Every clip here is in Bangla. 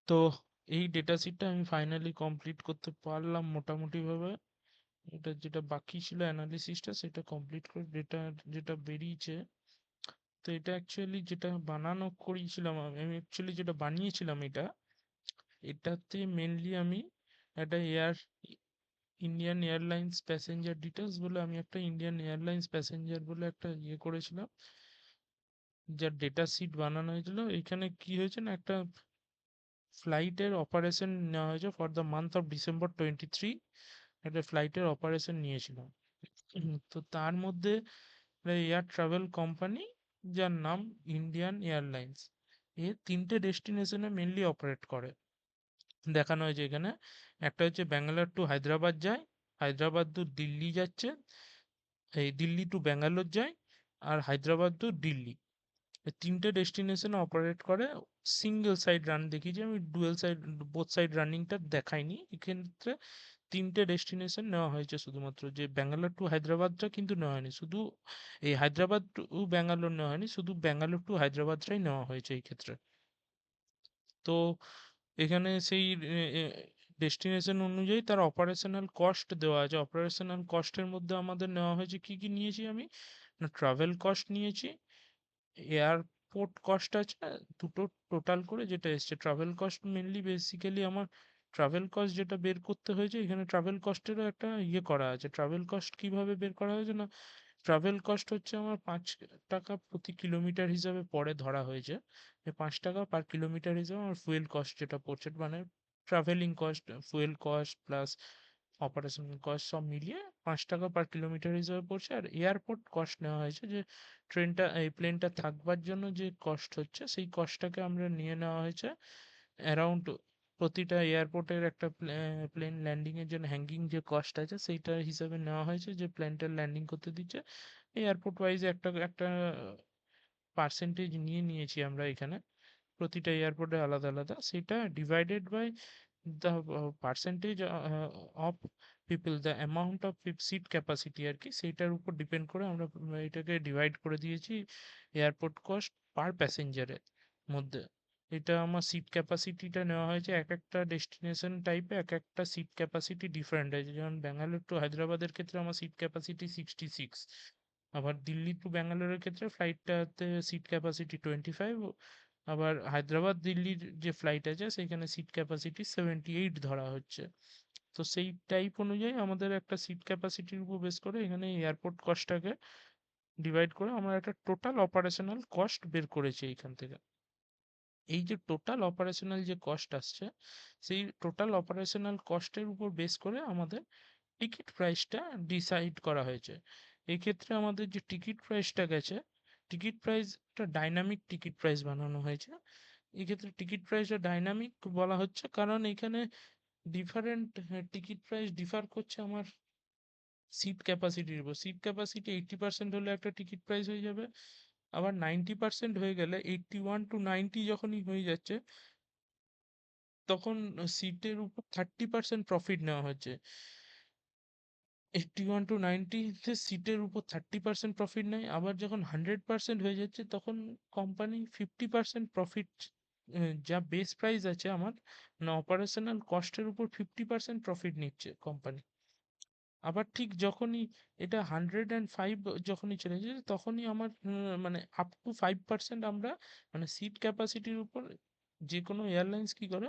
তো এই ডেটা শিটটা আমি ফাইনালি কমপ্লিট করতে পারলাম মোটামুটি ভাবে। এটা যেটা বাকি ছিল অ্যানালিসিসটা সেটা কমপ্লিট করে ডেটা যেটা বেরিয়েছে, তো এটা অ্যাকচুয়ালি যেটা বানানো করিয়েছিলাম আমি অ্যাকচুয়ালি যেটা বানিয়েছিলাম এটাতে মেনলি আমি একটা ইন্ডিয়ান এয়ারলাইন্স প্যাসেঞ্জার ডিটেলস বলে আমি একটা ইন্ডিয়ান এয়ারলাইন্স প্যাসেঞ্জার বলে একটা করেছিলাম, যার ডেটা শিট বানানো হয়েছিল। এখানে কি হয়েছে না, একটা ফ্লাইটের অপারেশন নেওয়া হয়েছে for the month of December 2023। একটা ফ্লাইটের অপারেশন নিয়েছিলাম। তো তার মধ্যে এয়ার ট্রাভেল কোম্পানি যার নাম ইন্ডিয়ান এয়ারলাইন্স, এ তিনটে ডেস্টিনেশনে মেনলি অপারেট করে। দেখানো হয়েছে এখানে, একটা হচ্ছে ব্যাঙ্গালোর টু হায়দ্রাবাদ যায়, হায়দ্রাবাদ টু দিল্লি যাচ্ছে, এই দিল্লি টু ব্যাঙ্গালোর যায়, আর হায়দ্রাবাদ টু দিল্লি। এই তিনটে ডেস্টিনেশনে অপারেট করে। সিঙ্গেল সাইড রান দেখিয়েছি আমি, ডুয়েল সাইড বোথ সাইড রানিংটা দেখাইনি এক্ষেত্রে। তিনটে ডেস্টিনেশন নেওয়া হয়েছে শুধুমাত্র, যে ব্যাঙ্গালোর টু হায়দ্রাবাদটা কিন্তু নেওয়া হয়নি, শুধু এই হায়দ্রাবাদ টু ব্যাঙ্গালোর নেওয়া হয়নি, শুধু ব্যাঙ্গালোর টু হায়দ্রাবাদটাই নেওয়া হয়েছে এই ক্ষেত্রে। তো এখানে সেই ডেস্টিনেশন অনুযায়ী তার অপারেশনাল কস্ট দেওয়া আছে। অপারেশনাল কস্টের মধ্যে আমাদের নেওয়া হয়েছে কি কি নিয়েছি আমি, না ট্রাভেল কস্ট নিয়েছি, এয়ারপোর্ট কস্ট আছে, দুটো টোটাল করে যেটা এসছে ট্রাভেল কস্ট। মেনলি বেসিক্যালি আমার ট্রাভেল কস্ট যেটা বের করতে হয়েছে এখানে, ট্রাভেল কস্টেরও একটা করা আছে। ট্রাভেল কস্ট কিভাবে বের করা হয়েছে না, ট্রাভেল কস্ট হচ্ছে আমার 5 টাকা প্রতি কিলোমিটার হিসাবে পরে ধরা হয়েছে। 5 টাকা পার কিলোমিটার হিসাবে আমার ফুয়েল কস্ট যেটা পড়ছে, মানে travelling cost, fuel cost plus operational cost সব মিলিয়ে 5 টাকা পার কিলোমিটার হিসাবে পড়ছে। আর এয়ারপোর্ট কস্ট নেওয়া হয়েছে, যে এই প্লেনটা থাকবার জন্য যে কস্ট হচ্ছে সেই কস্টটাকে আমরা নিয়ে নেওয়া হয়েছে অ্যারাউন্ড প্রতিটা এয়ারপোর্টের একটা প্লেন ল্যান্ডিং এর জন্য হ্যাঙ্গিং যে কস্ট আছে সেইটার হিসাবে নেওয়া হয়েছে, যে প্লেনটা ল্যান্ডিং করতে দিচ্ছে এয়ারপোর্ট ওয়াইজ একটা একটা পার্সেন্টেজ নিয়ে নিয়েছি আমরা এখানে। প্রতিটা এয়ারপোর্টে আলাদা আলাদা, সেটা divided by the percentage of people, the amount of seat capacity আর কি, সেইটার উপর ডিপেন্ড করে আমরা এটাকে ডিভাইড করে দিয়েছি এয়ারপোর্ট কস্ট পার প্যাসেঞ্জারের মধ্যে। এটা আমার সিট ক্যাপাসিটিটা নেওয়া হয়েছে এক একটা ডেস্টিনেশন টাইপে, এক একটা সিট ক্যাপাসিটি ডিফারেন্ট আছে। যেমন ব্যাঙ্গালোর টু হায়দ্রাবাদের ক্ষেত্রে আমার সিট ক্যাপাসিটি 66, আবার দিল্লি টু ব্যাঙ্গালোরের ক্ষেত্রে ফ্লাইটটাতে সিট ক্যাপাসিটি 25, আবার হায়দ্রাবাদ দিল্লির যে ফ্লাইট আছে সেখানে সিট ক্যাপাসিটি 78 ধরা হচ্ছে। তো সেই টাইপ অনুযায়ী আমাদের একটা সিট ক্যাপাসিটির উপর বেস করে এখানে এয়ারপোর্ট কস্টটাকে ডিভাইড করে আমরা একটা টোটাল অপারেশনাল কস্ট বের করেছি এইখান থেকে। এই যে টোটাল অপারেশনাল যে কস্ট আসছে, সেই টোটাল অপারেশনাল কস্টের উপর বেস করে আমাদের টিকিট প্রাইসটা ডিসাইড করা হয়েছে। এক্ষেত্রে আমাদের যে টিকিট প্রাইসটা গেছে, টিকিট প্রাইসটা ডাইনামিক টিকিট প্রাইস বানানো হয়েছে। এক্ষেত্রে টিকিট প্রাইসটা ডাইনামিক বলা হচ্ছে কারণ এখানে ডিফারেন্ট টিকিট প্রাইস ডিফার করছে আমার সিট ক্যাপাসিটির উপর। সিট ক্যাপাসিটি 80% হলে একটা টিকিট প্রাইস হয়ে যাবে, আবার 90% হয়ে গেলে 81 to 90 যখনই হয়ে যাচ্ছে তখন সিটের উপর 30% প্রফিট নেওয়া হচ্ছে। 81 to 90 সিটের উপর 30% প্রফিট নেয়, আবার যখন 100% হয়ে যাচ্ছে তখন কোম্পানি 50% প্রফিট, যা বেস প্রাইস আছে আমার না অপারেশনাল কস্টের উপর 50% প্রফিট নিচ্ছে কোম্পানি। আবার ঠিক যখনই এটা 105 যখনই চলে যায় তখনই আমার মানে আপ টু 5% আমরা মানে সিট ক্যাপাসিটির উপর যে কোনো এয়ারলাইন্স কি করে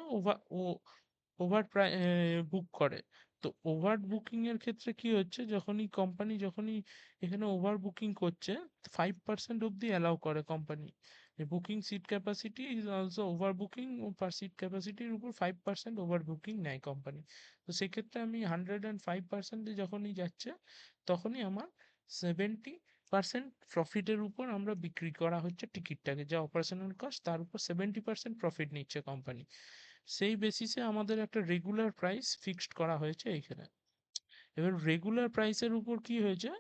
ওভার বুক করে। তো ওভার বুকিং এর ক্ষেত্রে কি হচ্ছে, যখনই কোম্পানি যখনই এখানে ওভার বুকিং করছে 5% অব্দি অ্যালাউ করে company. Booking seat capacity is also over booking, per seat ক্যাপাসিটির উপর 5% ওভার বুকিং নেয় কোম্পানি। তো সেক্ষেত্রে আমি 105%-এ যখনই যাচ্ছে তখনই আমার 70% প্রফিটের উপর আমরা বিক্রি করা হচ্ছে টিকিটটাকে, যা অপারেশনাল কস্ট তার উপর 70% প্রফিট নিচ্ছে কোম্পানি। সেই বেসিসে আমাদের একটা রেগুলার প্রাইস ফিক্সড করা হয়েছে এইখানে। এবার রেগুলার প্রাইসের উপর কি হয়েছে,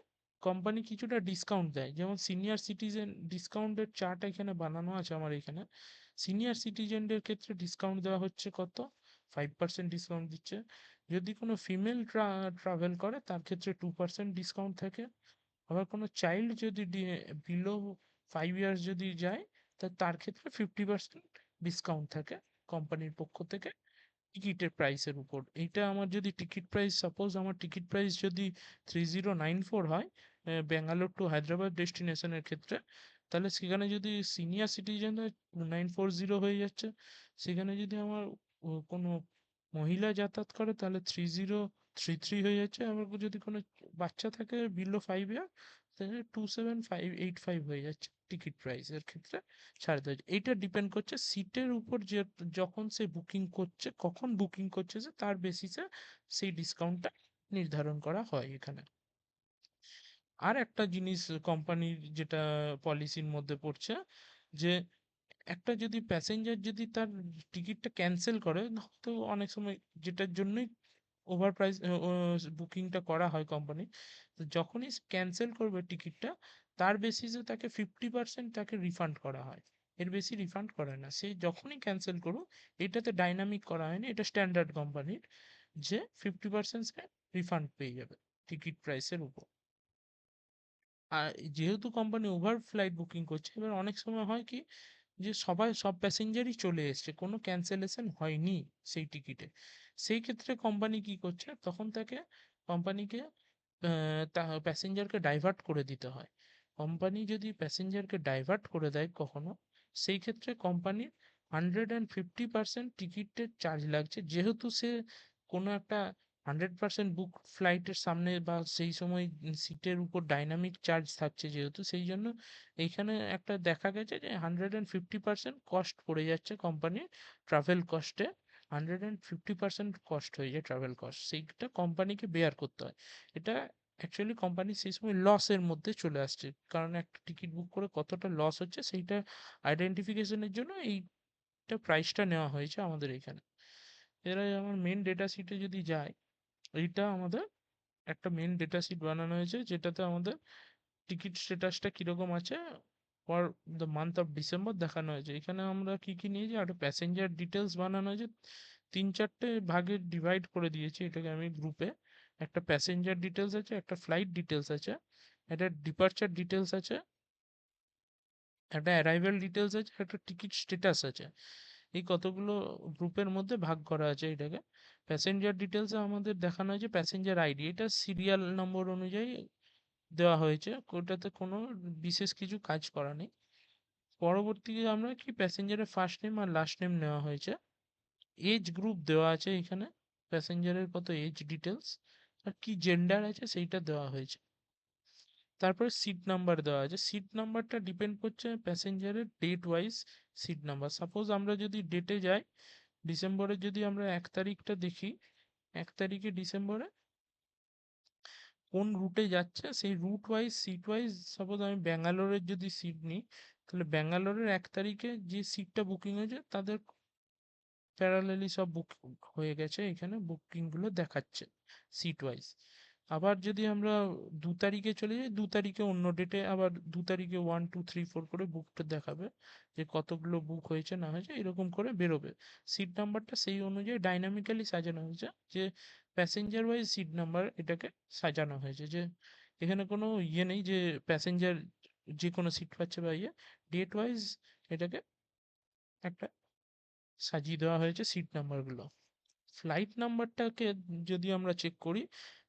কোম্পানি কিছুটা ডিসকাউন্ট দেয়, যেমন সিনিয়র সিটিজেন ডিসকাউন্টের চার্ট এখানে বানানো আছে আমার এখানে। সিনিয়র সিটিজেনদের ক্ষেত্রে ডিসকাউন্ট দেওয়া হচ্ছে কত, 5% ডিসকাউন্ট দিচ্ছে। যদি কোনো ফিমেল ট্রাভেল করে তার ক্ষেত্রে 2% ডিসকাউন্ট থাকে। আবার কোনো চাইল্ড যদি বিলো 5 ইয়ার্স যদি যায় তা তার ক্ষেত্রে 50% ডিসকাউন্ট থাকে। কোম্পানির পক্ষ থেকে টিকিটের প্রাইসের উপর। এইটা আমার যদি টিকিট প্রাইস, সাপোজ আমার টিকিট প্রাইস যদি 3094 হয় ব্যাঙ্গালোর টু হায়দ্রাবাদ ডেস্টিনেশনের ক্ষেত্রে, তাহলে সেখানে যদি সিনিয়র সিটিজেন হয় 2940 হয়ে যাচ্ছে। সেখানে যদি আমার কোনো মহিলা যাতায়াত করে তাহলে 3033 হয়ে যাচ্ছে। আবার যদি কোনো বাচ্চা থাকে বিলো 5 ইয়ার, তাহলে 27585 হয়ে যাচ্ছে টিকিট প্রাইসের ক্ষেত্রে ছাড় দেওয়া হয়েছে। এইটা ডিপেন্ড করছে সিটের উপর, যে যখন সে বুকিং করছে, কখন বুকিং করছে, যে তার বেসিসে সেই ডিসকাউন্টটা নির্ধারণ করা হয় এখানে। আর একটা জিনিস কোম্পানির যেটা পলিসির মধ্যে পড়ছে, যে একটা যদি প্যাসেঞ্জার যদি তার টিকিটটা ক্যান্সেল করে, তো অনেক সময় যেটার জন্যই ওভার প্রাইস বুকিংটা করা হয় কোম্পানি, তো যখনই ক্যান্সেল করবে টিকিটটা, তার বেসিসে তাকে 50% তাকে রিফান্ড করা হয়। এর বেশি রিফান্ড করে না। সে যখনই ক্যান্সেল করুক, এটাতে ডাইনামিক করা হয়নি, এটা স্ট্যান্ডার্ড কোম্পানির, যে 50% সে রিফান্ড পেয়ে যাবে টিকিট প্রাইসের উপর। আর যেহেতু কোম্পানি ওভার ফ্লাইট বুকিং করছে, এবার অনেক সময় হয় কি, যে সব প্যাসেঞ্জারই চলে এসছে, কোনো ক্যান্সেলেশন হয়নি সেই টিকিটে। সেই ক্ষেত্রে কোম্পানি কি করছে, তখন তাকে কোম্পানিকে তা প্যাসেঞ্জারকে ডাইভার্ট করে দিতে হয়। কোম্পানি যদি প্যাসেঞ্জারকে ডাইভার্ট করে দেয় কখনো, সেই ক্ষেত্রে কোম্পানির 150% টিকিটের চার্জ লাগছে, যেহেতু সে কোনো একটা 100% বুক ফ্লাইটের সামনে বা সেই সময় সিটের উপর ডাইনামিক চার্জ থাকছে, যেহেতু সেই জন্য এইখানে একটা দেখা গেছে যে 150% কস্ট পড়ে যাচ্ছে কোম্পানির ট্রাভেল কস্টে। 150% কস্ট হয়ে যায় ট্রাভেল কস্ট, সেইটা কোম্পানিকে বেয়ার করতে হয়। এটা অ্যাকচুয়ালি কোম্পানি সেই সময় লসের মধ্যে চলে আসছে, কারণ একটা টিকিট বুক করে কতটা লস হচ্ছে সেইটা আইডেন্টিফিকেশনের জন্য এইটা প্রাইসটা নেওয়া হয়েছে আমাদের এখানে। এরা আমার মেন ডেটা শিটে যদি যায়, এইটা আমাদের একটা মেন ডেটা শিট বানানো হয়েছে, যেটাতে আমাদের টিকিট স্ট্যাটাসটা কিরকম আছে for the month of December দেখানো হয়েছে। এখানে আমরা কি কি নিয়েছি, একটা প্যাসেঞ্জার ডিটেলস বানানো হয়েছে, 3-4টে ভাগে ডিভাইড করে দিয়েছি এটাকে আমি গ্রুপে। একটা প্যাসেঞ্জার ডিটেলস আছে, একটা ফ্লাইট ডিটেলস আছে, একটা ডিপার্চার ডিটেলস আছে, একটা অ্যারাইভেল ডিটেলস আছে, একটা টিকিট স্ট্যাটাস আছে। এই কতগুলো গ্রুপের মধ্যে ভাগ করা আছে এটাকে। প্যাসেঞ্জার ডিটেলসে আমাদের দেখানো হয়েছে প্যাসেঞ্জার আইডি, এটা সিরিয়াল নম্বর অনুযায়ী দেওয়া হয়েছে, ওটাতে কোনো বিশেষ কিছু কাজ করা নেই। পরবর্তীতে আমরা কি প্যাসেঞ্জারের ফার্স্ট নেম আর লাস্ট নেম নেওয়া হয়েছে। এজ গ্রুপ দেওয়া আছে এখানে, প্যাসেঞ্জারের কত এজ ডিটেলস আর কি জেন্ডার আছে সেইটা দেওয়া হয়েছে। তারপরে সিট নাম্বার দেওয়া আছে, সিট নাম্বারটা ডিপেন্ড করছে প্যাসেঞ্জারের date wise seat number. Suppose আমরা যদি ডেটে যাই, ডিসেম্বরে যদি আমরা 1 তারিখটা দেখি, 1 তারিখে ডিসেম্বরে কোন রুটে যাচ্ছে সেই route wise seat wise, suppose আমি ব্যাঙ্গালোরের যদি সিট নিই, তাহলে ব্যাঙ্গালোরের 1 তারিখে যে সিটটা বুকিং হয়েছে তাদের প্যারালালি সব বুক হয়ে গেছে, এখানে বুকিংগুলো দেখাচ্ছে সিট ওয়াইজ। আবার যদি আমরা 2 তারিখে চলে যাই, 2 তারিখে অন্য ডেটে আবার 2 তারিখে 1 2 3 4 করে বুকটা দেখাবে, যে কতগুলো বুক হয়েছে না হয়েছে এরকম করে বেরোবে। সিট নাম্বারটা সেই অনুযায়ী ডাইনামিক্যালি সাজানো হয়েছে, যে প্যাসেঞ্জার ওয়াইজ সিট নাম্বার এটাকে সাজানো হয়েছে, যে এখানে কোনো ইয়ে নেই যে প্যাসেঞ্জার যে কোনো সিট পাচ্ছে বা ইয়ে, ডেট ওয়াইজ এটাকে একটা সাজিয়ে দেওয়া হয়েছে সিট নাম্বারগুলো। ফ্লাইট নাম্বারটাকে যদি আমরা চেক করি,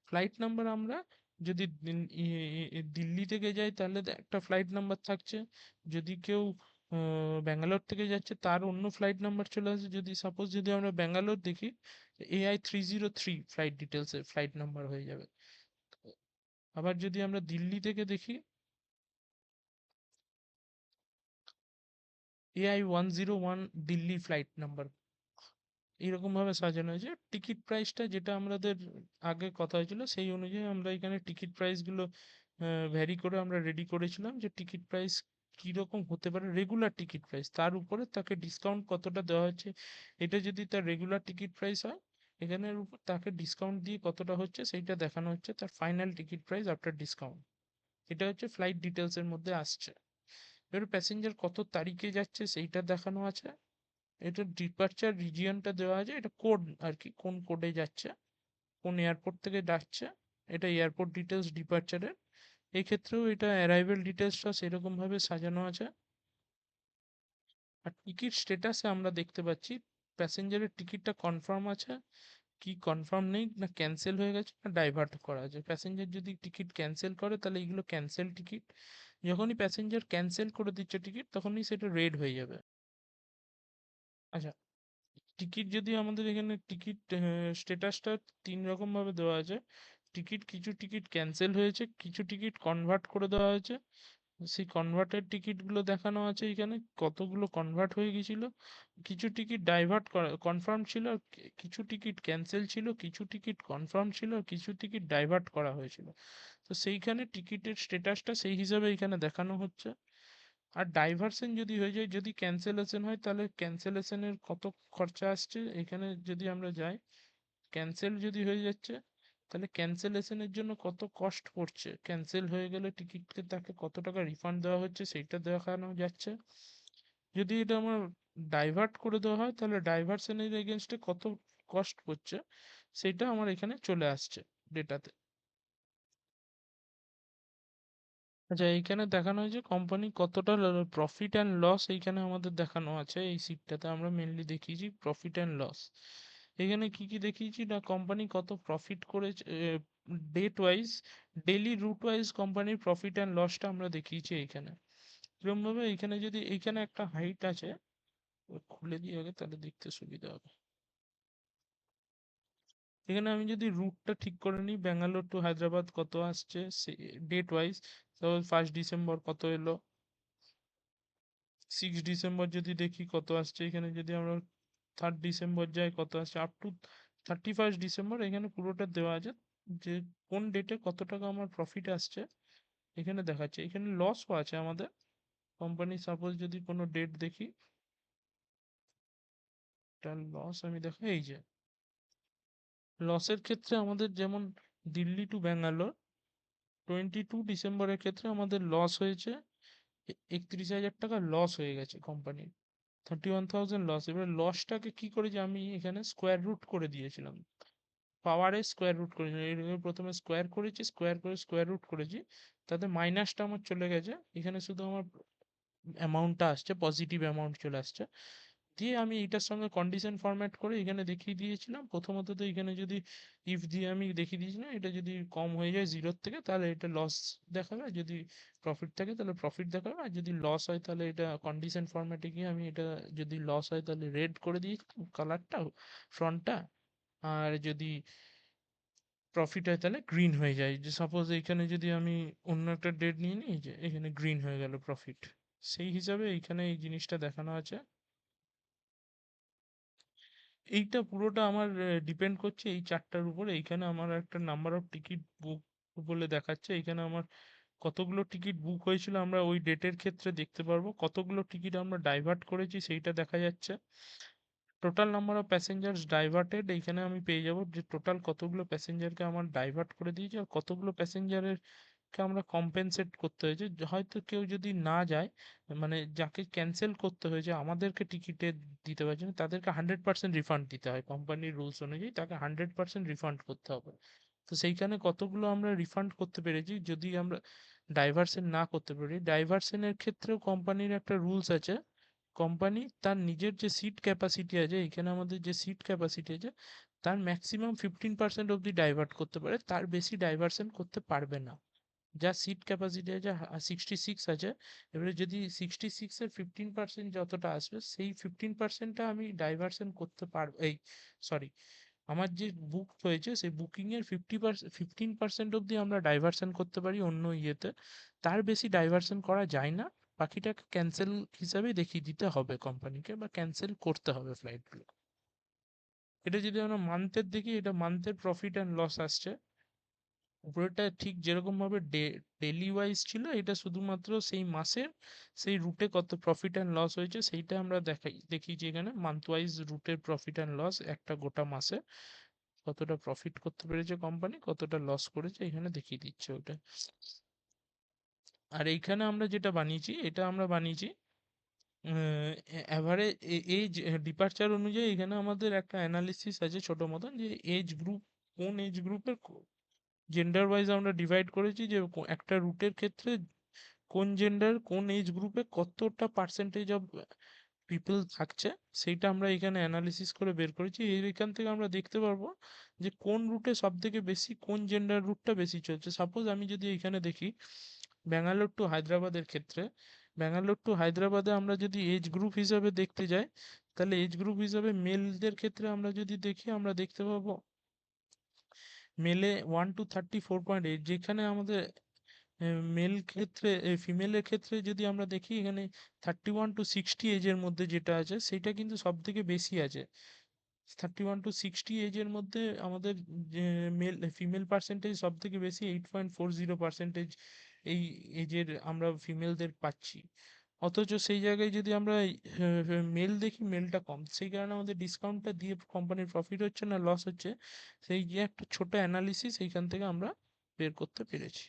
ফ্লাইট নাম্বার আমরা যদি দিল্লি থেকে যাই তাহলে একটা ফ্লাইট নাম্বার থাকছে, যদি কেউ ব্যাঙ্গালোর থেকে যাচ্ছে তার অন্য ফ্লাইট নাম্বার চলে আসে। যদি সাপোজ যদি আমরা ব্যাঙ্গালোর দেখি, AI 303 ফ্লাইট ডিটেলসে ফ্লাইট নাম্বার হয়ে যাবে। আবার যদি আমরা দিল্লি থেকে দেখি, AI 101 দিল্লি ফ্লাইট নাম্বার। এরকম ভাবে সাজানো হয়েছে। টিকিট প্রাইসটা যেটা আমাদের আগে কথা হয়েছিল সেই অনুযায়ী আমরা এখানে টিকিট প্রাইস গুলো ভ্যারি করে আমরা রেডি করেছিলাম, যে টিকিট প্রাইস কিরকম হতে পারে, রেগুলার টিকিট প্রাইস তার উপরে তাকে ডিসকাউন্ট কতটা দেওয়া হচ্ছে। এটা যদি তার রেগুলার টিকিট প্রাইস হয়, এখানের উপর তাকে ডিসকাউন্ট দিয়ে কতটা হচ্ছে সেইটা দেখানো হচ্ছে, তার final ticket price after discount. এটা হচ্ছে ফ্লাইট ডিটেলস এর মধ্যে আসছে। এবার প্যাসেঞ্জার কত তারিখে যাচ্ছে সেইটা দেখানো আছে। এটা ডিপারচার রিজিয়নটা দেওয়া আছে, এটা কোড আর কি, কোন কোডে যাচ্ছে, কোন এয়ারপোর্ট থেকে যাচ্ছে, এটা এয়ারপোর্ট ডিটেলস ডিপারচারের। এই ক্ষেত্রেও এটা অ্যারাইভেল ডিটেলসটা সেরকম ভাবে সাজানো আছে। আর টিকিট স্ট্যাটাসে আমরা দেখতে পাচ্ছি প্যাসেঞ্জারের টিকিটটা কনফার্ম আছে কি কনফার্ম নেই, না ক্যান্সেল হয়ে গেছে, না ডাইভার্ট করা আছে। প্যাসেঞ্জার যদি টিকিট ক্যান্সেল করে তাহলে এগুলো ক্যান্সেল টিকিট। যখনই প্যাসেঞ্জার ক্যান্সেল করে দিচ্ছে টিকিট তখনই সেটা রেড হয়ে যাবে। আচ্ছা, টিকিট যদি আমাদের এখানে টিকিট স্ট্যাটাসটা ৩ রকম ভাবে দেওয়া আছে। কিছু টিকিট ক্যান্সেল হয়েছে, কিছু টিকিট কনভার্ট করে দেওয়া হয়েছে। সেই কনভার্টেড টিকিটগুলো দেখানো আছে এখানে, কতগুলো কনভার্ট হয়ে গেছিল। কিছু টিকিট ডাইভার্ট করা কনফার্ম ছিল, আর কিছু টিকিট ক্যান্সেল ছিল, কিছু টিকিট কনফার্ম ছিল, আর কিছু টিকিট ডাইভার্ট করা হয়েছিল। তো সেইখানে টিকিটের স্ট্যাটাসটা সেই হিসাবে এখানে দেখানো হচ্ছে। আর ডাইভারশন যদি হয়ে যায়, যদি ক্যান্সেলেশন হয়, তাহলে ক্যান্সেলেশনের কত খরচা আসছে এখানে যদি আমরা যাই, ক্যান্সেল যদি হয়ে যাচ্ছে তাহলে ক্যান্সেলেশনের জন্য কত কস্ট পড়ছে, ক্যান্সেল হয়ে গেলে টিকিটকে তাকে কত টাকা রিফান্ড দেওয়া হচ্ছে সেইটা দেখানো যাচ্ছে। যদি এটা আমার ডাইভার্ট করে দেওয়া হয় তাহলে ডাইভারশনের এগেনস্টে কত কস্ট পড়ছে সেটা আমার এখানে চলে আসছে ডেটাতে। আচ্ছা, এইখানে দেখানো হয়েছে কোম্পানি কতটা প্রফিট অ্যান্ড লস, এইখানে আমাদের দেখানো আছে। এই সিটটাতে আমরা মেনলি দেখিয়েছি প্রফিট অ্যান্ড লস। এখানে কি কি দেখিয়েছি না, কোম্পানি কত প্রফিট করেছে date wise, daily route wise কোম্পানির প্রফিট অ্যান্ড লসটা আমরা দেখিয়েছি এইখানে। এরকম ভাবে এইখানে যদি এইখানে একটা হাইট আছে, খুলে দিই আগে তাহলে দেখতে সুবিধা হবে। এখানে আমি যদি রুটটা ঠিক করে নিই, ব্যাঙ্গালোর টু হায়দ্রাবাদ কত আসছে ডেট ওয়াইজ, সাপোজ 1 ডিসেম্বর কত এলো, 6 ডিসেম্বর যদি দেখি কত আসছে, এখানে যদি আমরা 3 ডিসেম্বর যাই কত আসছে, আপ টু 31 ডিসেম্বর এখানে পুরোটা দেওয়া আছে যে কোন ডেটে কত টাকা আমার প্রফিট আসছে এখানে দেখাচ্ছে। এখানে লসও আছে আমাদের কোম্পানি, সাপোজ যদি কোনো ডেট দেখি, তার লস আমি দেখো এই যে লসের ক্ষেত্রে আমাদের যেমন দিল্লি টু ব্যাঙ্গালোর 22 ডিসেম্বরের ক্ষেত্রে আমাদের লস হয়েছে 31,000 টাকা লস হয়ে গেছে কোম্পানির, 31,000 লস। এবার লসটাকে কি করেছি আমি এখানে স্কোয়ার রুট করে দিয়েছিলাম, পাওয়ারে স্কোয়ার রুট করেছি, এর প্রথমে স্কোয়ার করেছি, স্কোয়ার করে স্কোয়ার রুট করেছি, তাতে মাইনাসটা আমার চলে গেছে, এখানে শুধু আমার অ্যামাউন্টটা আসছে, পজিটিভ অ্যামাউন্ট চলে আসছে। দিয়ে আমি এটার সঙ্গে কন্ডিশন ফরম্যাট করে এখানে দেখিয়ে দিয়েছিলাম। প্রথমত তো এখানে যদি ইফ দিয়ে আমি দেখিয়ে দিয়েছিলাম, এটা যদি কম হয়ে যায় জিরোর থেকে তাহলে এটা লস দেখাবে, আর যদি প্রফিট থাকে তাহলে প্রফিট দেখাবে, আর যদি লস হয় তাহলে এটা কন্ডিশন ফরম্যাটে গিয়ে আমি এটা, যদি লস হয় তাহলে রেড করে দিয়েছিলাম কালারটা ফ্রন্টটা, আর যদি প্রফিট হয় তাহলে গ্রিন হয়ে যায়। যে সাপোজ এখানে যদি আমি অন্য একটা ডেট নিয়ে নিই, যে এখানে গ্রিন হয়ে গেল প্রফিট, সেই হিসাবে এইখানে এই জিনিসটা দেখানো আছে। এইটা পুরোটা আমার ডিপেন্ড করছে এই চারটার উপরে। এইখানে আমার একটা নাম্বার অফ টিকিট বুক বলে দেখাচ্ছে, এখানে আমার কতগুলো টিকিট বুক হয়েছিল আমরা ওই ডেটের ক্ষেত্রে দেখতে পারবো, কতগুলো টিকিট আমরা ডাইভার্ট করেছি সেইটা দেখা যাচ্ছে। Total number of passengers diverted এইখানে আমি পেয়ে যাব, যে টোটাল কতগুলো প্যাসেঞ্জারকে আমার ডাইভার্ট করে দিয়েছি, আর কতগুলো প্যাসেঞ্জারের কে আমরা কম্পেনসেট করতে হয়েছে। হয়তো কেউ যদি না যায়, মানে যাকে ক্যান্সেল করতে হয়েছে আমাদেরকে টিকিটে দিতে পারছে না, তাদেরকে 100% রিফান্ড দিতে হয় কোম্পানির রুলস অনুযায়ী, তাকে 100% রিফান্ড করতে হবে। তো সেইখানে কতগুলো আমরা রিফান্ড করতে পেরেছি। যদি আমরা ডাইভারশন না করতে পারি, ডাইভারশনের ক্ষেত্রেও কোম্পানির একটা রুলস আছে, কোম্পানি তার নিজের যে সিট ক্যাপাসিটি আছে, এখানে আমাদের যে সিট ক্যাপাসিটি আছে তার ম্যাক্সিমাম 15% অব্দি ডাইভার্ট করতে পারে, তার বেশি ডাইভারশন করতে পারবে না। যা সিট ক্যাপাসিটি আছে 66 আছে, এবারে যদি 66-এর 15% যতটা আসবে সেই 15%টা আমি ডাইভারশন করতে পারবো, এই সরি, আমার যে বুক হয়েছে সেই বুকিং এর 15% অব্দি আমরা ডাইভারশন করতে পারি অন্য ইয়েতে, তার বেশি ডাইভারশন করা যায় না। বাকিটাকে ক্যান্সেল হিসাবে দেখিয়ে দিতে হবে কোম্পানিকে, বা ক্যান্সেল করতে হবে ফ্লাইটগুলো। এটা যদি আমরা মান্থের দেখি, এটা মান্থের প্রফিট অ্যান্ড লস আসছে। উপরেরটা ঠিক যেরকম ভাবে ডেলি ওয়াইজ ছিল, এটা শুধুমাত্র সেই মাসের সেই রুটে কত প্রফিট অ্যান্ড লস হয়েছে সেইটা আমরা দেখিয়েছি এখানে, মান্থ ওয়াইজ রুটের প্রফিট অ্যান্ড লস একটা গোটা মাসে কতটা প্রফিট করতে পেরেছে কোম্পানি, কতটা লস করেছে এখানে দেখিয়ে দিচ্ছে ওটা। আর এইখানে আমরা যেটা বানিয়েছি, এটা আমরা বানিয়েছি এভারেজ এজ ডিপারচার অনুযায়ী। এখানে আমাদের একটা অ্যানালিসিস আছে ছোট মতন, যে এজ গ্রুপ, কোন এজ গ্রুপের জেন্ডার ওয়াইজ আমরা ডিভাইড করেছি, যে একটা রুটের ক্ষেত্রে কোন জেন্ডার কোন এজ গ্রুপে কতটা পার্সেন্টেজ অফ পিপল থাকছে, সেইটা আমরা এখানে অ্যানালিসিস করে বের করেছি। এখান থেকে আমরা দেখতে পারবো যে কোন রুটে সব থেকে বেশি, কোন জেন্ডার রুটটা বেশি চলছে। সাপোজ আমি যদি এখানে দেখি ব্যাঙ্গালোর টু হায়দ্রাবাদের ক্ষেত্রে, ব্যাঙ্গালোর টু হায়দ্রাবাদে আমরা যদি এজ গ্রুপ হিসাবে দেখতে যাই, তাহলে এজ গ্রুপ হিসাবে মেলদের ক্ষেত্রে আমরা যদি দেখি, আমরা দেখতে পাবো মেলে 1 to 34.8, যেখানে আমাদের মেল ক্ষেত্রে, ফিমেলের ক্ষেত্রে যদি আমরা দেখি এখানে 31 to 60 এজের মধ্যে যেটা আছে সেটা কিন্তু সব থেকে বেশি আছে। 31 to 60 এজের মধ্যে আমাদের যে ফিমেল পার্সেন্টেজ সব থেকে বেশি, 8.40% এই এজের আমরা ফিমেলদের পাচ্ছি। অথচ সেই জায়গায় যদি আমরা মেল দেখি, মেলটা কম, সেই কারণে আমাদের ডিসকাউন্টটা দিয়ে কোম্পানির প্রফিট হচ্ছে না লস হচ্ছে, সেই যে একটা ছোট অ্যানালিসিস এইখান থেকে আমরা বের করতে পেরেছি।